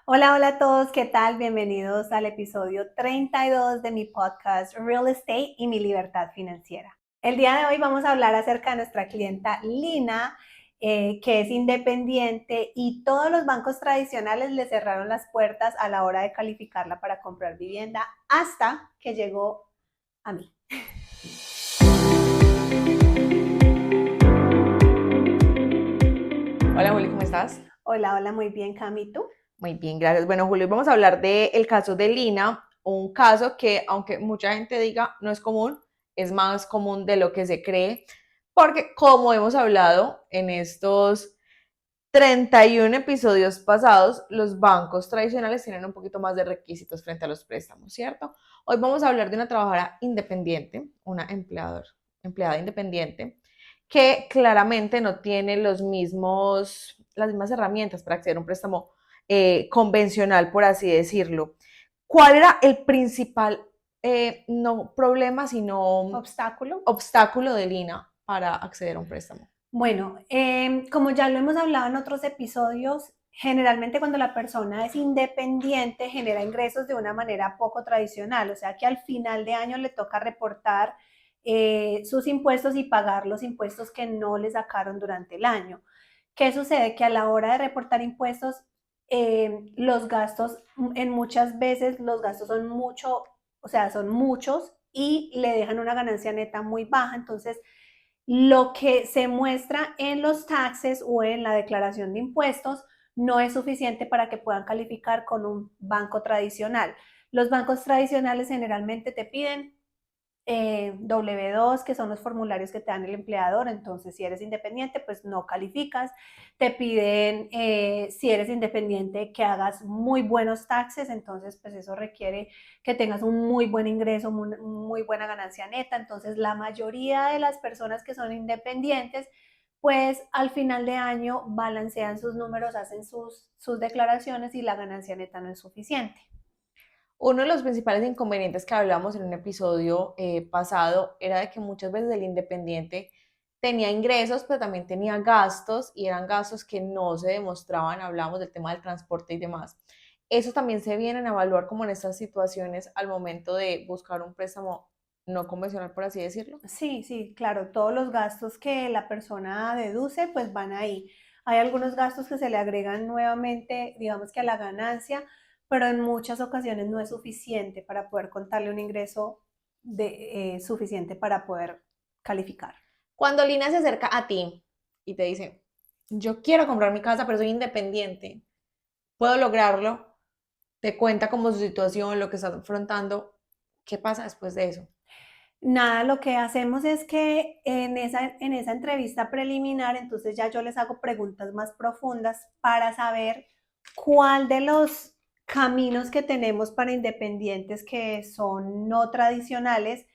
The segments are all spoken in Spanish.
Hola, hola a todos, ¿qué tal? Bienvenidos al episodio 32 de mi podcast Real Estate y mi libertad financiera. El día de hoy vamos a hablar acerca de nuestra clienta Lina, que es independiente y todos los bancos tradicionales le cerraron las puertas a la hora de calificarla para comprar vivienda hasta que llegó a mí. Hola Juli, ¿cómo estás? Hola, hola, muy bien, Cami, ¿tú? Muy bien, gracias. Bueno, Juli, vamos a hablar del caso de Lina, un caso que, aunque mucha gente diga no es común, es más común de lo que se cree, porque como hemos hablado en estos 31 episodios pasados, los bancos tradicionales tienen un poquito más de requisitos frente a los préstamos, ¿cierto? Hoy vamos a hablar de una trabajadora independiente, una empleada independiente, que claramente no tiene las mismas herramientas para acceder a un préstamo convencional, por así decirlo. ¿Cuál era el principal, no problema, sino ¿Obstáculo? obstáculo de Lina para acceder a un préstamo? Bueno, como ya lo hemos hablado en otros episodios, generalmente cuando la persona es independiente genera ingresos de una manera poco tradicional, o sea que al final de año le toca reportar sus impuestos y pagar los impuestos que no le sacaron durante el año. ¿Qué sucede? Que a la hora de reportar impuestos, los gastos, en muchas veces los gastos son mucho, o sea, son muchos y le dejan una ganancia neta muy baja, entonces lo que se muestra en los taxes o en la declaración de impuestos no es suficiente para que puedan calificar con un banco tradicional. Los bancos tradicionales generalmente te piden W2, que son los formularios que te dan el empleador, entonces si eres independiente, pues no calificas. Te piden, si eres independiente, que hagas muy buenos taxes, entonces pues eso requiere que tengas un muy buen ingreso, muy buena ganancia neta, entonces la mayoría de las personas que son independientes, pues al final de año balancean sus números, hacen sus declaraciones y la ganancia neta no es suficiente. Uno de los principales inconvenientes que hablamos en un episodio pasado era de que muchas veces el independiente tenía ingresos, pero también tenía gastos y eran gastos que no se demostraban, hablamos del tema del transporte y demás. Eso también se viene a evaluar como en estas situaciones al momento de buscar un préstamo no convencional, por así decirlo. Sí, sí, claro, todos los gastos que la persona deduce, pues van ahí. Hay algunos gastos que se le agregan nuevamente, digamos que a la ganancia, pero en muchas ocasiones no es suficiente para poder contarle un ingreso suficiente para poder calificar. Cuando Lina se acerca a ti y te dice, yo quiero comprar mi casa, pero soy independiente, puedo lograrlo, te cuenta como su situación, lo que está afrontando, ¿qué pasa después de eso? Nada, lo que hacemos es que en esa entrevista preliminar, entonces ya yo les hago preguntas más profundas para saber cuál de los caminos que tenemos para independientes que son no tradicionales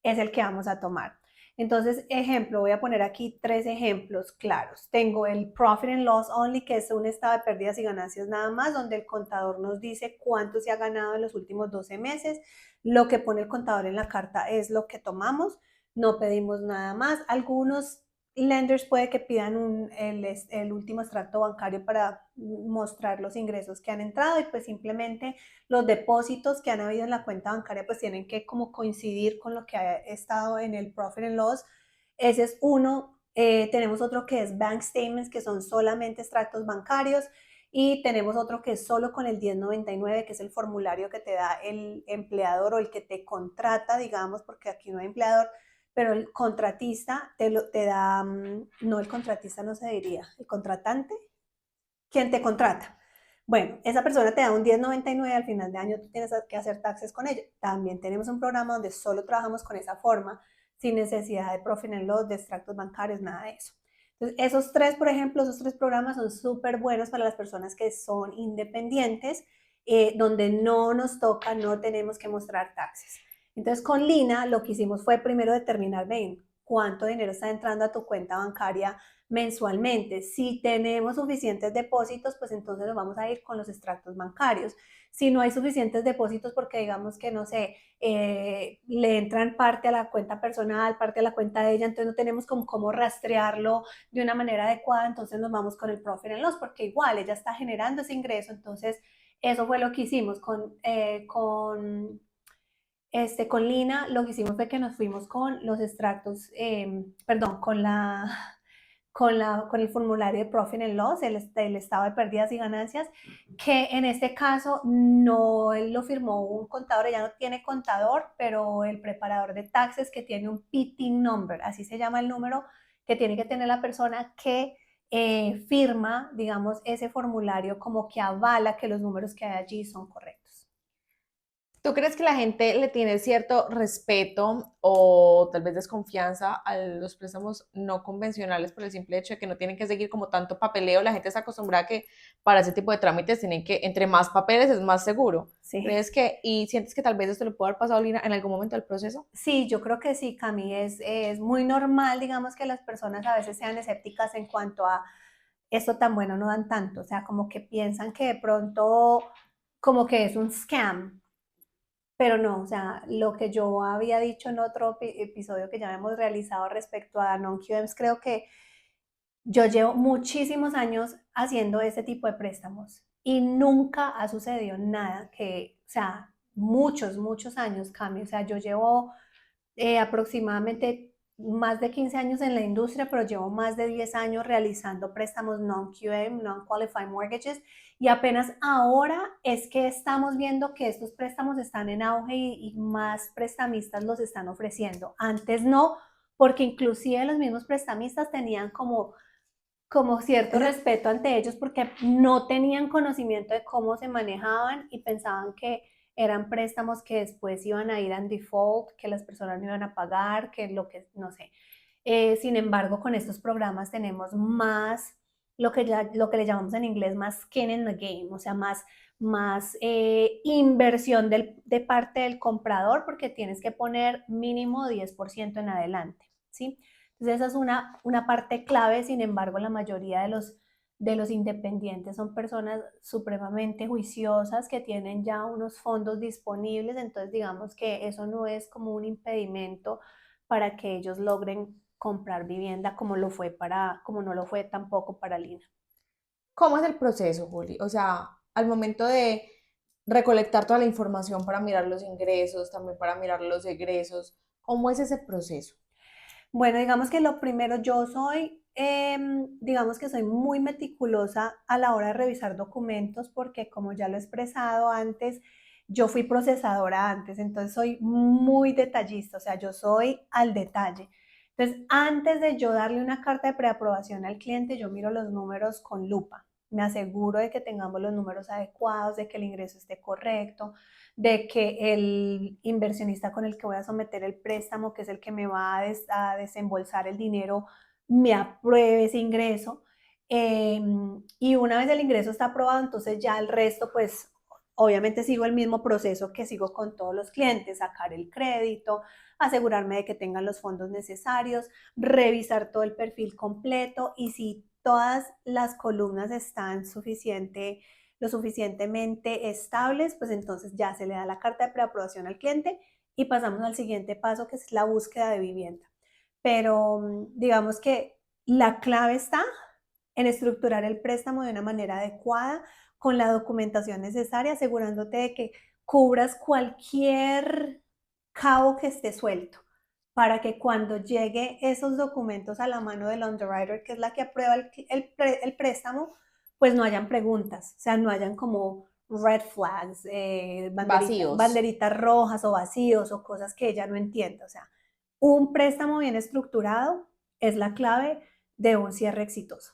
es el que vamos a tomar. Entonces, ejemplo, voy a poner aquí tres ejemplos claros. Tengo el Profit and Loss Only, que es un estado de pérdidas y ganancias nada más, donde el contador nos dice cuánto se ha ganado en los últimos 12 meses. Lo que pone el contador en la carta es lo que tomamos, no pedimos nada más. Algunos lenders puede que pidan el último extracto bancario para mostrar los ingresos que han entrado y pues simplemente los depósitos que han habido en la cuenta bancaria pues tienen que como coincidir con lo que ha estado en el profit and loss. Ese es uno. Tenemos otro que es bank statements, que son solamente extractos bancarios. Y tenemos otro que es solo con el 1099, que es el formulario que te da el empleador o el que te contrata, digamos, porque aquí no hay empleador, pero el contratista te da, no, el contratista no se diría, el contratante, quien te contrata. Bueno, esa persona te da un 1099, al final de año tú tienes que hacer taxes con ella. También tenemos un programa donde solo trabajamos con esa forma, sin necesidad de profit and loss, de extractos bancarios, nada de eso. Entonces, esos tres, por ejemplo, esos tres programas son súper buenos para las personas que son independientes, donde no nos toca, no tenemos que mostrar taxes. Entonces, con Lina lo que hicimos fue primero determinar, ven, cuánto dinero está entrando a tu cuenta bancaria mensualmente. Si tenemos suficientes depósitos, pues entonces nos vamos a ir con los extractos bancarios. Si no hay suficientes depósitos porque digamos que, no sé, le entran parte a la cuenta personal, parte a la cuenta de ella, entonces no tenemos como cómo rastrearlo de una manera adecuada, entonces nos vamos con el profit and loss, porque igual ella está generando ese ingreso, entonces Eso fue lo que hicimos con Lina. Lo que hicimos fue que nos fuimos con los extractos, perdón, con el formulario de Profit and Loss, el estado de pérdidas y ganancias, que en este caso no él lo firmó un contador, ya no tiene contador, pero el preparador de taxes que tiene un PITIN number, así se llama el número que tiene que tener la persona que firma, digamos, ese formulario como que avala que los números que hay allí son correctos. ¿Tú crees que la gente le tiene cierto respeto o tal vez desconfianza a los préstamos no convencionales por el simple hecho de que no tienen que seguir como tanto papeleo? La gente está acostumbrada a que para ese tipo de trámites tienen que, entre más papeles es más seguro. Sí. ¿Crees que, y sientes que tal vez esto le puede haber pasado a Lina en algún momento del proceso? Sí, yo creo que sí, Cami, es muy normal, digamos, que las personas a veces sean escépticas en cuanto a esto tan bueno no dan tanto, o sea, como que piensan que de pronto como que es un scam, pero no, o sea, lo que yo había dicho en otro episodio que ya hemos realizado respecto a non-QMs, creo que yo llevo muchísimos años haciendo este tipo de préstamos y nunca ha sucedido nada que, o sea, muchos años, Cami, o sea, yo llevo aproximadamente más de 15 años en la industria, pero llevo más de 10 años realizando préstamos non-QM, non-qualified mortgages, y apenas ahora es que estamos viendo que estos préstamos están en auge y más prestamistas los están ofreciendo. Antes no, porque inclusive los mismos prestamistas tenían como cierto respeto ante ellos porque no tenían conocimiento de cómo se manejaban y pensaban que eran préstamos que después iban a ir en default, que las personas no iban a pagar, que lo que, no sé. Sin embargo, con estos programas tenemos más, lo que le llamamos en inglés, más skin in the game, o sea, más inversión de parte del comprador porque tienes que poner mínimo 10% en adelante, ¿sí? Entonces esa es una parte clave. Sin embargo, la mayoría de los independientes son personas supremamente juiciosas que tienen ya unos fondos disponibles, entonces digamos que eso no es como un impedimento para que ellos logren comprar vivienda como no lo fue tampoco para Lina. ¿Cómo es el proceso, Juli? O sea, al momento de recolectar toda la información para mirar los ingresos, también para mirar los egresos, ¿cómo es ese proceso? Bueno, digamos que lo primero, digamos que soy muy meticulosa a la hora de revisar documentos porque como ya lo he expresado antes, yo fui procesadora antes, entonces soy muy detallista, o sea, yo soy al detalle. Entonces, antes de yo darle una carta de preaprobación al cliente, yo miro los números con lupa. Me aseguro de que tengamos los números adecuados, de que el ingreso esté correcto, de que el inversionista con el que voy a someter el préstamo, que es el que me va a desembolsar el dinero, me apruebe ese ingreso. Y una vez el ingreso está aprobado, entonces ya el resto, pues obviamente sigo el mismo proceso que sigo con todos los clientes, sacar el crédito, asegurarme de que tengan los fondos necesarios, revisar todo el perfil completo y si todas las columnas están lo suficientemente estables, pues entonces ya se le da la carta de preaprobación al cliente y pasamos al siguiente paso, que es la búsqueda de vivienda. Pero digamos que la clave está en estructurar el préstamo de una manera adecuada, con la documentación necesaria, asegurándote de que cubras cualquier cabo que esté suelto, para que cuando llegue esos documentos a la mano del underwriter, que es la que aprueba el préstamo, pues no hayan preguntas, o sea, no hayan como red flags, Vacíos. banderitas rojas o vacíos o cosas que ella no entienda. O sea, un préstamo bien estructurado es la clave de un cierre exitoso.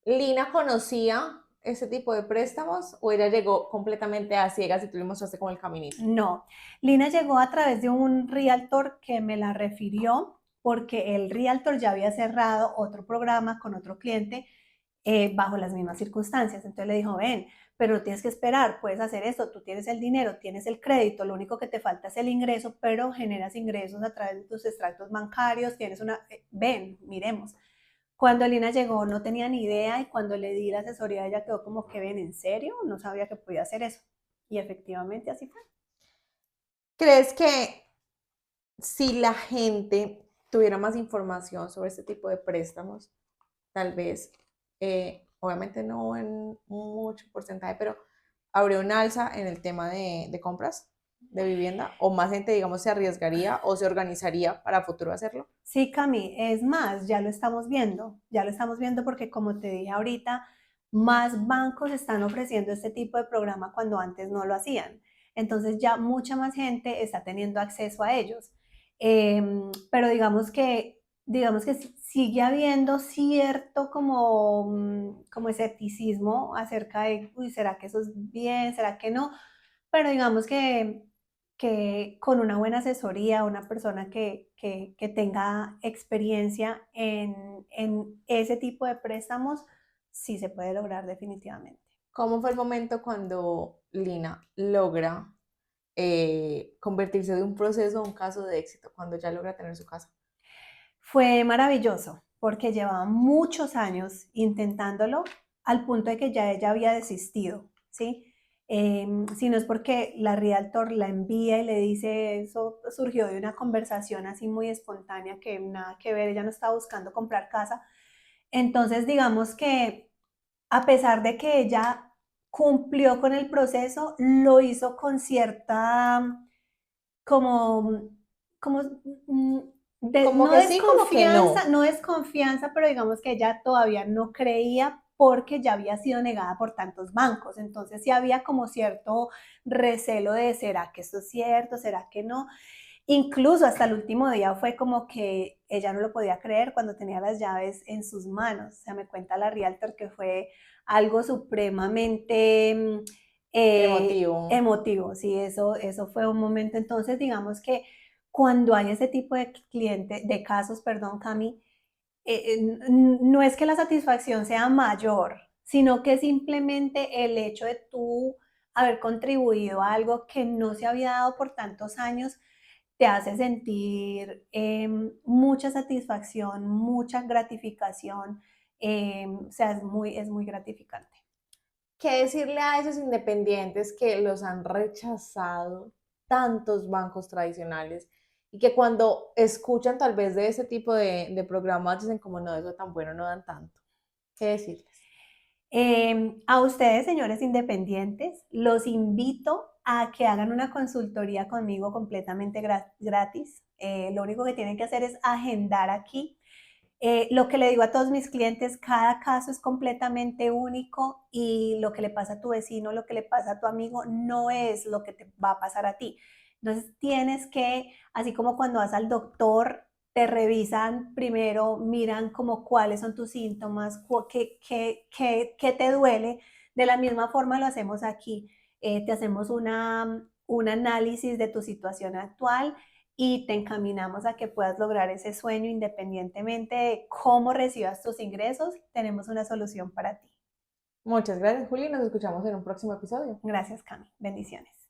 ¿Lina conocía ese tipo de préstamos o ella llegó completamente a ciegas y tú le mostraste como el caminito? No, Lina llegó a través de un realtor que me la refirió porque el realtor ya había cerrado otro programa con otro cliente bajo las mismas circunstancias. Entonces le dijo, ven, pero no tienes que esperar, puedes hacer esto, tú tienes el dinero, tienes el crédito, lo único que te falta es el ingreso, pero generas ingresos a través de tus extractos bancarios, ven, miremos. Cuando Lina llegó no tenía ni idea y cuando le di la asesoría ella quedó como que ven, ¿en serio? No sabía que podía hacer eso. Y efectivamente así fue. ¿Crees que si la gente tuviera más información sobre este tipo de préstamos, tal vez, obviamente no en mucho porcentaje, pero habría un alza en el tema de compras de vivienda, o más gente, digamos, se arriesgaría o se organizaría para futuro hacerlo. Sí, Cami, es más, ya lo estamos viendo porque como te dije ahorita, más bancos están ofreciendo este tipo de programa cuando antes no lo hacían. Entonces ya mucha más gente está teniendo acceso a ellos. Pero digamos que sigue habiendo cierto como, como escepticismo acerca de, uy, ¿será que eso es bien? ¿Será que no? Pero digamos que con una buena asesoría, una persona que tenga experiencia en ese tipo de préstamos, sí se puede lograr definitivamente. ¿Cómo fue el momento cuando Lina logra convertirse de un proceso a un caso de éxito, cuando ya logra tener su casa? Fue maravilloso porque llevaba muchos años intentándolo al punto de que ya ella había desistido, ¿sí? Si no es porque la realtor la envía y le dice, eso surgió de una conversación así muy espontánea que nada que ver, ella no estaba buscando comprar casa. Entonces, digamos que a pesar de que ella cumplió con el proceso, lo hizo con cierta, como, como, mm, Como no que sí, como que desconfianza, no. no desconfianza, pero digamos que ella todavía no creía porque ya había sido negada por tantos bancos. Entonces sí había como cierto recelo de, ¿será que esto es cierto? ¿Será que no? Incluso hasta el último día fue como que ella no lo podía creer cuando tenía las llaves en sus manos. O sea, me cuenta la realtor que fue algo supremamente Emotivo. emotivo. Sí, eso fue un momento. Entonces, digamos que cuando hay ese tipo de cliente, de casos, perdón, Cami, no es que la satisfacción sea mayor, sino que simplemente el hecho de tú haber contribuido a algo que no se había dado por tantos años te hace sentir mucha satisfacción, mucha gratificación, o sea, es muy gratificante. ¿Qué decirle a esos independientes que los han rechazado tantos bancos tradicionales y que cuando escuchan tal vez de ese tipo de programas dicen como no, eso tan bueno, no dan tanto? ¿Qué decirles? A ustedes, señores independientes, los invito a que hagan una consultoría conmigo completamente gratis. Lo único que tienen que hacer es agendar aquí. Lo que le digo a todos mis clientes, cada caso es completamente único y lo que le pasa a tu vecino, lo que le pasa a tu amigo, no es lo que te va a pasar a ti. Entonces tienes que, así como cuando vas al doctor, te revisan primero, miran como cuáles son tus síntomas, qué te duele. De la misma forma lo hacemos aquí. Te hacemos un análisis de tu situación actual y te encaminamos a que puedas lograr ese sueño independientemente de cómo recibas tus ingresos. Tenemos una solución para ti. Muchas gracias, Juli. Nos escuchamos en un próximo episodio. Gracias, Cami. Bendiciones.